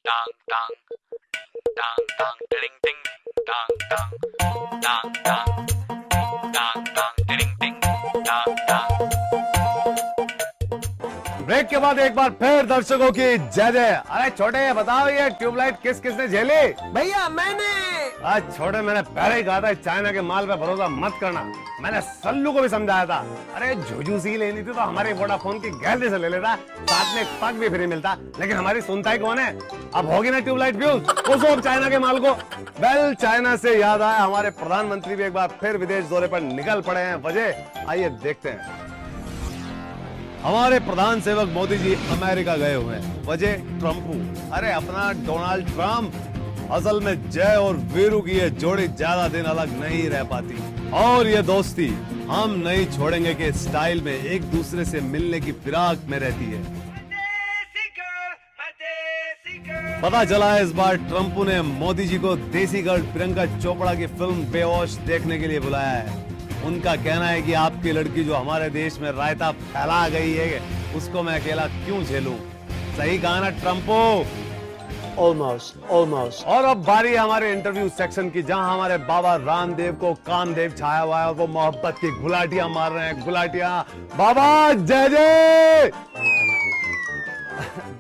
Dang dang dang dang ding ding dang dang dang dang dang dang ding ding dang dang। Break के बाद एक बार फिर दर्शकों की जय जय। अरे छोटे बताओ ये ट्यूबलाइट किस किसने झेली? भैया मैंने। आज छोटे मैंने पहले ही कहा था चाइना के माल पे भरोसा मत करना। मैंने सल्लू को भी समझाया था। अरे झुझू सी लेनी थी तो हमारे वोडाफोन की गैलरी से ले लेता, साथ में पग भी फ्री मिलता। लेकिन हमारी सुनता ही कौन है? अब होगी ना ट्यूबलाइट फ्यूज, उसको अब चाइना के माल को। वेल चाइना से याद आया हमारे प्रधानमंत्री भी एक बार फिर विदेश दौरे पर निकल पड़े हैं। वजह आइए देखते हैं। हमारे प्रधान सेवक मोदी जी अमेरिका गए हुए हैं। वजह ट्रम्पू। अरे अपना डोनाल्ड ट्रम्प। असल में जय और वीरू की ये जोड़ी ज्यादा दिन अलग नहीं रह पाती और ये दोस्ती हम नहीं छोड़ेंगे के स्टाइल में एक दूसरे से मिलने की फिराक में रहती है। पता चला है इस बार ट्रम्पू ने मोदी जी को देसी गर्ल प्रियंका चोपड़ा की फिल्म बेवॉश देखने के लिए बुलाया है। उनका कहना है कि आपकी लड़की जो हमारे देश में रायता फैला गई है उसको मैं अकेला क्यों झेलूं। सही कहा ना ट्रम्पो? ऑलमोस्ट। और अब बारी है हमारे इंटरव्यू सेक्शन की, जहां हमारे बाबा रामदेव को कामदेव छाया हुआ है और वो मोहब्बत की गुलाटियां मार रहे हैं। गुलाटियां। बाबा जय जय।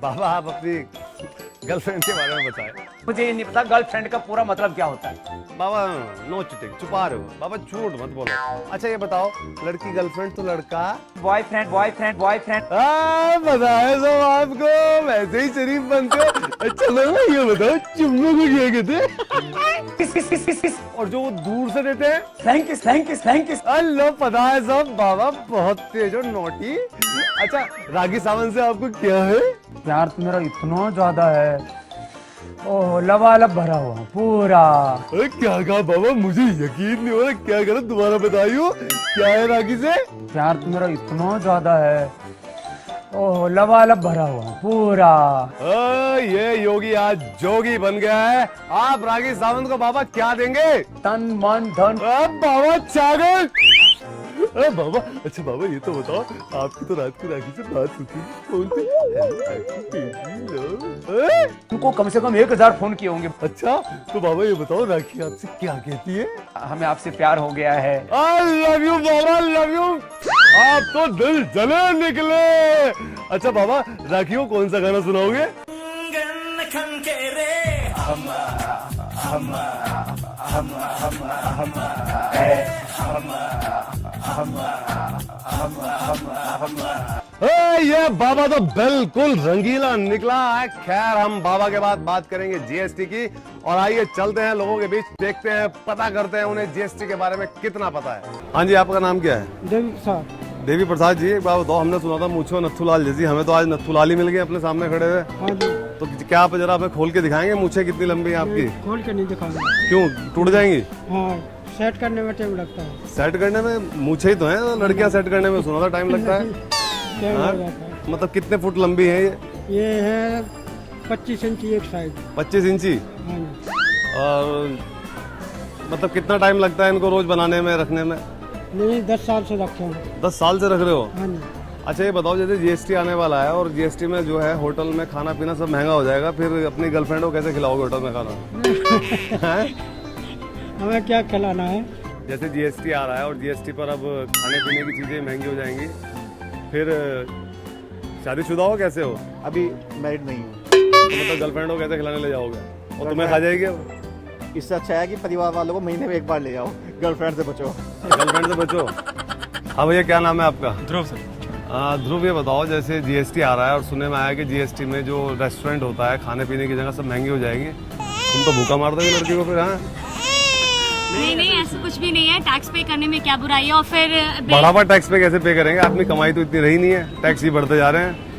बाबा आप अपनी गर्लफ्रेंड के बारे में बताएं। मुझे ये नहीं पता गर्लफ्रेंड का पूरा मतलब क्या होता है। बाबा नो चिटिंग, छुपा रहे हो बाबा, झूठ मत बोलो। अच्छा ये बताओ लड़की गर्लफ्रेंड तो लड़का बॉयफ्रेंड। बताया सब आपको, वैसे ही शरीफ बनते हो। अच्छा ना ये बताओ चुम्बो को क्या कहते हैं? और जो वो दूर से देते हैं थैंक यू। अल्लाह पता है सब। बाबा बहुत तेज और नोटी। अच्छा रागी सावंत से आपको क्या है? प्यार तो मेरा इतना ज्यादा है, ओह लबालब भरा हुआ पूरा। अरे क्या कहा बाबा, मुझे यकीन नहीं हो रहा। क्या करो दोबारा बताइयो, क्या है रागी से? प्यार तो मेरा इतना ज्यादा है, ओह लबालब भरा हुआ पूरा। ये योगी आज जोगी बन गया है। आप रागी सावंत को बाबा क्या देंगे? तन मन धन। बाबा चागल। अरे बाबा अच्छा बाबा ये तो बताओ आपकी तो रात को राखी से बात होती है, कौन सी? तुमको कम से कम 1000 फोन किए होंगे। अच्छा तो बाबा ये बताओ राखी आपसे क्या कहती है? हमें आपसे प्यार हो गया है। I love you Baba, love you. आप तो दिल जले निकले। अच्छा बाबा राखी को कौन सा गाना सुनाओगे? ये बाबा तो बिल्कुल रंगीला निकला है। खैर हम बाबा के बाद बात करेंगे जीएसटी की। और आइए चलते हैं लोगों के बीच, देखते हैं पता करते हैं उन्हें जीएसटी के बारे में कितना पता है। हाँ जी आपका नाम क्या है? देवी प्रसाद। देवी प्रसाद जी एक बात बताओ, हमने सुना था मूछो नथुलाल जैसी, हमें तो आज नथुलाल ही मिल गए अपने सामने खड़े हुए। हाँ जी। तो क्या आप जरा हमें खोल के दिखाएंगे मूछे कितनी लंबी है आपकी? खोल के नहीं दिखाऊंगा। क्यों टूट जाएंगी? हाँ सेट करने में टाइम लगता है। सेट करने में मूछे ही तो हैं, लड़कियां सेट करने में सुना था टाइम लगता है। हाँ? मतलब कितने फुट लंबी है ये है 25 इंची एक साइड। 25 इंची। हाँ जी। और मतलब कितना टाइम लगता है इनको रोज बनाने में रखने में? नहीं 10 साल से रखे हैं। 10 साल से रख रहे हो? हाँ जी। अच्छा ये बताओ जैसे जीएसटी आने वाला है और जीएसटी में जो है होटल में खाना पीना सब महंगा हो जाएगा, फिर अपनी गर्लफ्रेंड को कैसे खिलाओगे होटल में खाना? हमें क्या खिलाना है? जैसे जीएसटी आ रहा है और जीएसटी पर अब खाने पीने की चीजें महंगी हो जाएंगी, फिर शादीशुदा हो कैसे हो? अभी मैरिड नहीं हूँ। तो मतलब गर्लफ्रेंड को कैसे खिलाने ले जाओगे और तुम्हें खा जाएगी? इससे अच्छा है कि परिवार वालों को महीने में एक बार ले जाओ, गर्लफ्रेंड से बचो। गर्लफ्रेंड से बचो। हाँ भैया क्या नाम है आपका? ध्रुव सर। ध्रुव ये बताओ जैसे जीएसटी आ रहा है और सुनने में आया कि जीएसटी में जो रेस्टोरेंट होता है खाने पीने की जगह सब महंगी हो जाएगी, तुम तो भूखा मार दोगे लड़की को फिर? हाँ नहीं ऐसा कुछ भी नहीं है, टैक्स पे करने में क्या बुराई है। और फिर बढ़ावा टैक्स पे कैसे पे करेंगे? अपनी कमाई तो इतनी रही नहीं है, टैक्स ही बढ़ते जा रहे हैं।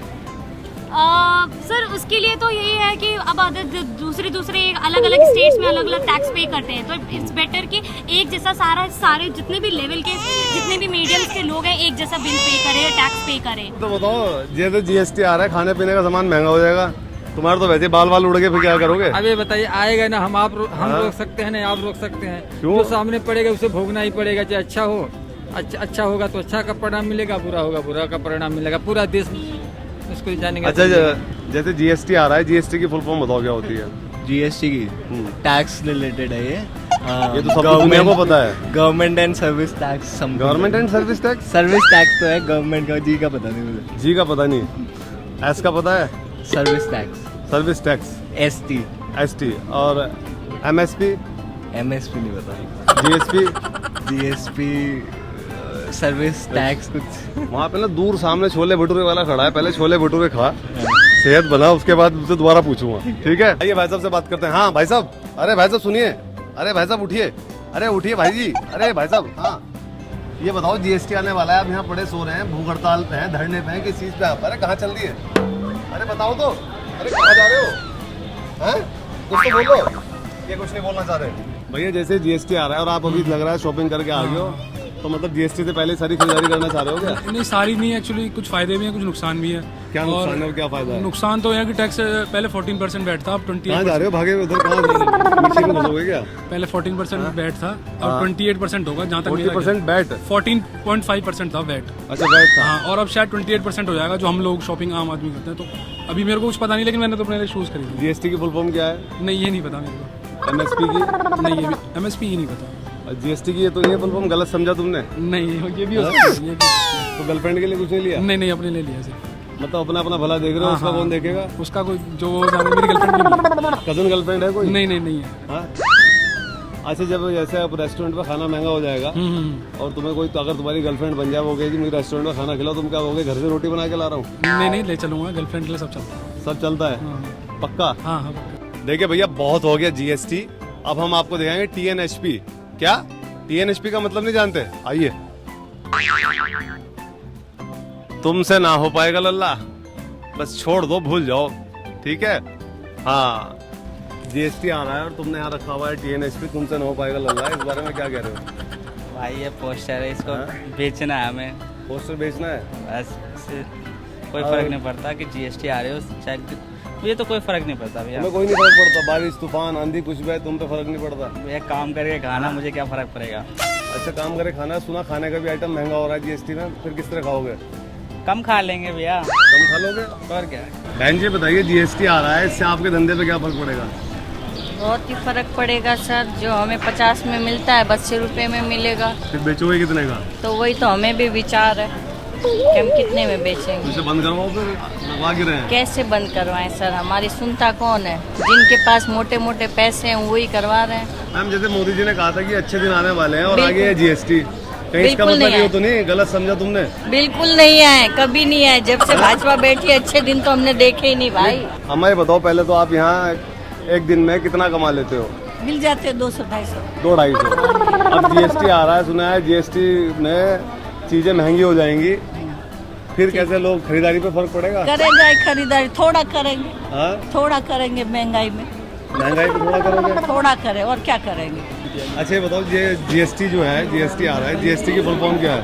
सर उसके लिए तो यही है कि अब दूसरे अलग अलग स्टेट्स में अलग अलग टैक्स पे करते हैं, तो इट्स बेटर कि एक जैसा सारे जितने भी लेवल के जितने भी मीडियम के लोग हैं एक जैसा बिल पे करें, टैक्स पे करें। तो बताओ जैसे जीएसटी आ रहा है खाने पीने का सामान महंगा हो जाएगा, तुम्हारे तो वैसे बाल उड़ गए, फिर क्या करोगे? अब ये बताइए आएगा ना, हम रोक सकते हैं ना आप रोक सकते हैं? क्यों? जो सामने पड़ेगा उसे भोगना ही पड़ेगा, चाहे अच्छा हो। अच्छा होगा तो अच्छा का परिणाम मिलेगा, बुरा होगा बुरा का परिणाम मिलेगा। पूरा देश उसको जानेंगे। अच्छा जैसे जीएसटी आ रहा है, जीएसटी की फुल फॉर्म बताओ क्या होती है? जीएसटी की टैक्स रिलेटेड है ये। ये तो सब दुनिया को पता है। Government and service tax. Government and service tax. Service tax तो है गवर्नमेंट का, जी का पता नहीं मुझे। जी का पता नहीं, एस का पता है? Service tax. Service tax. ST. ST. और एमएसपी? एमएसपी नहीं पता। जीएसपी? जीएसपी सर्विस टैक्स कुछ। वहाँ पे ना दूर सामने छोले भटूरे वाला खड़ा है, पहले छोले भटूरे खा, सेहत बना, उसके बाद मुझसे दोबारा पूछूंगा, ठीक है? आइए भाई साहब से बात करते हैं। हाँ भाई साहब, अरे भाई साहब सुनिए, अरे भाई साहब उठिए, अरे उठिए भाई जी, अरे भाई साहब। हाँ ये बताओ, जीएसटी आने वाला है, आप यहाँ पड़े सो रहे हैं, भूख हड़ताल पे हैं, धरने पे हैं, किस चीज पे आप? अरे कहाँ चल रही है? अरे बताओ तो, अरे कहाँ जा रहे हो? हैं? कुछ तो बोलो। ये कुछ नहीं बोलना चाह रहे भैया। जैसे जीएसटी आ रहा है और आप अभी लग रहा है शॉपिंग करके आ गए हो, तो मतलब जीएसटी से पहले सारी खरीदारी करना चाह रहे हो क्या? नहीं, सारी नहीं, एक्चुअली कुछ फायदे भी हैं, कुछ नुकसान भी है। क्या नुकसान है और क्या फायदा है? नुकसान तो है कि टैक्स पहले 14% बैठ था, अब 28। कहाँ जा रहे हो? भागे उधर, कहाँ मिक्सी में घुसोगे क्या? पहले 14% बैट था, अब 28% होगा, जहाँ तक 40% बैट, 14.5% था बैट। अच्छा बैट था। हाँ, और अब शायद 28% हो जाएगा, जो हम लोग शॉपिंग आम आदमी करते हैं। तो अभी मेरे को कुछ पता नहीं, लेकिन मैंने तो अपने लिए शूज खरीदे। जीएसटी की फुल फॉर्म क्या है? नहीं, ये नहीं पता मेरे को। एमएसपी की? नहीं, ये एमएसपी ही नहीं पता। जीएसटी की ये तो नहीं है फुल फॉर्म, गलत समझा तुमने? नहीं, ये भी हो सकता है, ये भी। तो गर्लफ्रेंड के लिए कुछ नहीं लिया? नहीं, अपने लिए लिया सिर्फ। मतलब अपना अपना भला देख रहे हो, उसका कौन देखेगा? उसका कोई जो मेरी गर्लफ्रेंड भी नहीं है। कजन गर्लफ्रेंड है कोई? नहीं है। हाँ? अच्छा, जब जैसे अब रेस्टोरेंट में खाना महंगा हो जाएगा और तुम्हें कोई, तो अगर तुम्हारी गर्लफ्रेंड बन जाए, वो कहेगी मुझे रेस्टोरेंट में खाना खिलाओ, तुम क्या कहोगे? घर से रोटी बना के ला रहा हूँ। नहीं, ले चलूंगा, गर्लफ्रेंड के लिए सब चलता है। सब चलता है? पक्का? हाँ। देखिए भैया, बहुत हो गया जीएसटी, अब हम आपको दिखाएंगे टीएनएचपी। क्या टीएनएचपी का मतलब नहीं जानते? आइए। तुमसे ना हो पाएगा लल्ला, बस छोड़ दो, भूल जाओ, ठीक है? हाँ, जीएसटी आ रहा है और तुमने यहाँ रखा हुआ है टीएनएचपी, तुमसे ना हो पाएगा लल्ला, इस बारे में क्या कह रहे हो? भाई ये पोस्टर है, इसको बेचना है हमें। पोस्टर बेचना है? बस कोई फर्क नहीं पड़ता कि जीएसटी आ रही हो, चाहे मुझे तो कोई फर्क नहीं पड़ता भैया। तुम्हें कोई नहीं फर्क पड़ता? बारिश, तूफान, आंधी कुछ भी है, तुम पे फर्क नहीं पड़ता? भैया काम करके खाना, मुझे क्या फर्क पड़ेगा? अच्छा, काम करे खाना। सुना खाने का भी आइटम महंगा हो रहा है जीएसटी में, फिर किस तरह खाओगे? कम खा लेंगे भैया। कम खा लोगे? और क्या? बहन जी बताइए, जीएसटी आ रहा है, इससे आपके धंधे पे क्या फर्क पड़ेगा? बहुत ही फर्क पड़ेगा सर, जो हमें 50 में मिलता है 82 रुपए में मिलेगा। फिर बेचोगे कितने का? तो वही तो हमें भी विचार है कि हम कितने में बेचेंगे। इसे बंद करवाओ, फिर लगवा गिर रहे हैं। कैसे बंद करवाएं सर, हमारी सुनता कौन है? जिनके पास मोटे मोटे पैसे हैं वही करवा रहे हैं। मैम, जैसे मोदी जी ने कहा था कि अच्छे दिन आने वाले हैं और बिल्कुल। आगे है जीएसटी, कहीं इसका बिल्कुल मतलब नहीं ये तो नहीं गलत समझा तुमने? बिल्कुल नहीं आए, कभी नहीं आए, जब से भाजपा बैठी अच्छे दिन तो हमने देखे ही नहीं भाई। हमें बताओ पहले तो, आप यहाँ एक दिन में कितना कमा लेते हो? मिल जाते हैं 200-250। 200-250। अब जीएसटी आ रहा है, सुना है जीएसटी में चीजें महंगी हो जाएंगी, फिर कैसे लोग खरीदारी पे फर्क पड़ेगा? करेंगे खरीदारी, थोड़ा करेंगे। हाँ? थोड़ा करेंगे महंगाई में, महंगाई पे थोड़ा करोगे? थोड़ा करें और क्या करेंगे। अच्छा ये बताओ, ये जीएसटी जो है, जीएसटी आ रहा है, जीएसटी की फुल फॉर्म क्या है?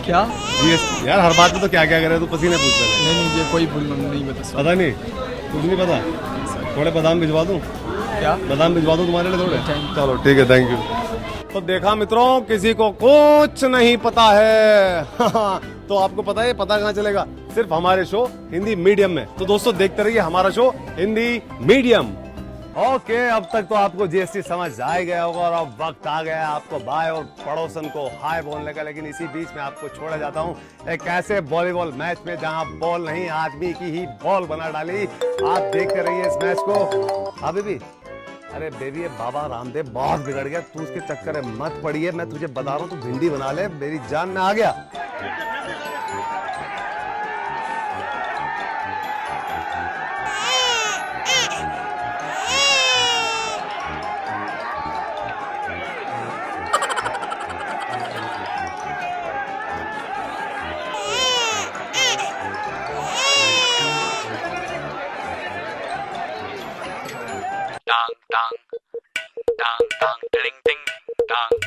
क्या? जीएसटी यार, हर बात में तो क्या क्या करे, तो पसीने पूछ रहे? नहीं, ये कोई भूल नहीं बता। पता नहीं? कुछ नहीं पता? थोड़े बादाम भिजवा दूं? क्या? बादाम भिजवा दूं तुम्हारे लिए थोड़े? चलो ठीक है, थैंक यू। तो देखा मित्रों, किसी को कुछ नहीं पता है। तो आपको पता है, पता कहाँ चलेगा? सिर्फ हमारे शो हिंदी मीडियम में। तो दोस्तों देखते रहिए हमारा शो हिंदी मीडियम। ओके, अब तक तो आपको जीएसटी समझ आ ही गया होगा और अब वक्त आ गया आपको बाय और पड़ोसन को हाय बोलने का। लेकिन इसी बीच में आपको छोड़ा जाता हूं एक ऐसे वॉलीबॉल मैच में जहां बॉल नहीं, आदमी की ही बॉल बना डाली। आप देखते रहिए इस मैच को। हाँ बेबी, अरे बेबी, ये बाबा रामदेव बहुत बिगड़ गया, तू उसके चक्कर में मत पड़िए, मैं तुझे बता रहा हूँ, तू भिंडी बना ले, मेरी जान में आ गया। Dang dang, dang dang, ding ding, dang